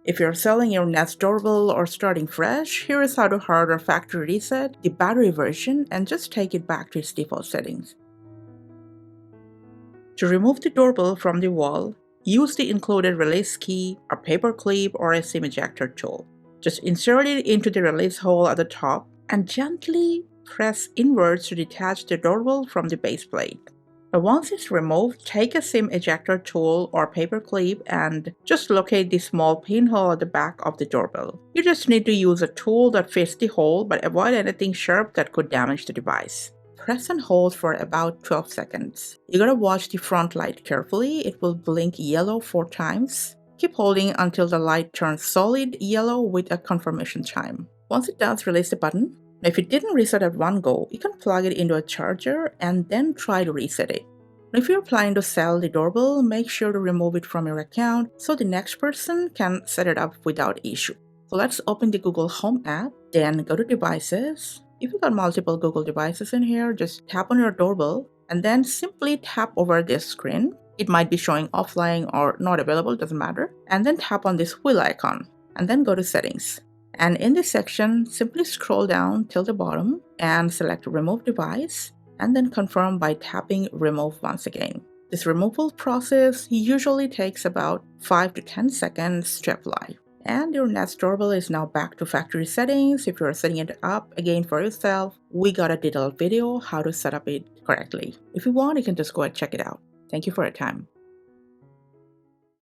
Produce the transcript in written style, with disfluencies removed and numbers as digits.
If you're selling your Nest Doorbell or starting fresh, here is how to hard or factory reset the battery version and just take it back to its default settings. To remove the doorbell from the wall, use the included release key, a paper clip, or a SIM ejector tool. Just insert it into the release hole at the top and gently press inwards to detach the doorbell from the base plate. Now once it's removed, take a SIM ejector tool or paper clip and just locate the small pinhole at the back of the doorbell. You just need to use a tool that fits the hole, but avoid anything sharp that could damage the device. Press and hold for about 12 seconds. You gotta watch the front light carefully. It will blink yellow 4 times. Keep holding until the light turns solid yellow with a confirmation chime. Once it does, release the button. Now, if it didn't reset at one go, you can plug it into a charger and then try to reset it. Now, if you're planning to sell the doorbell, make sure to remove it from your account so the next person can set it up without issue. So let's open the Google Home app, then go to Devices. If you've got multiple Google devices in here, just tap on your doorbell and then simply tap over this screen. It might be showing offline or not available, doesn't matter. And then tap on this wheel icon and then go to Settings. And in this section, simply scroll down till the bottom and select Remove Device and then confirm by tapping Remove once again. This removal process usually takes about 5 to 10 seconds to apply. And your Nest Doorbell is now back to factory settings. If you're setting it up again for yourself, we got a detailed video how to set up it correctly. If you want, you can just go and check it out. Thank you for your time.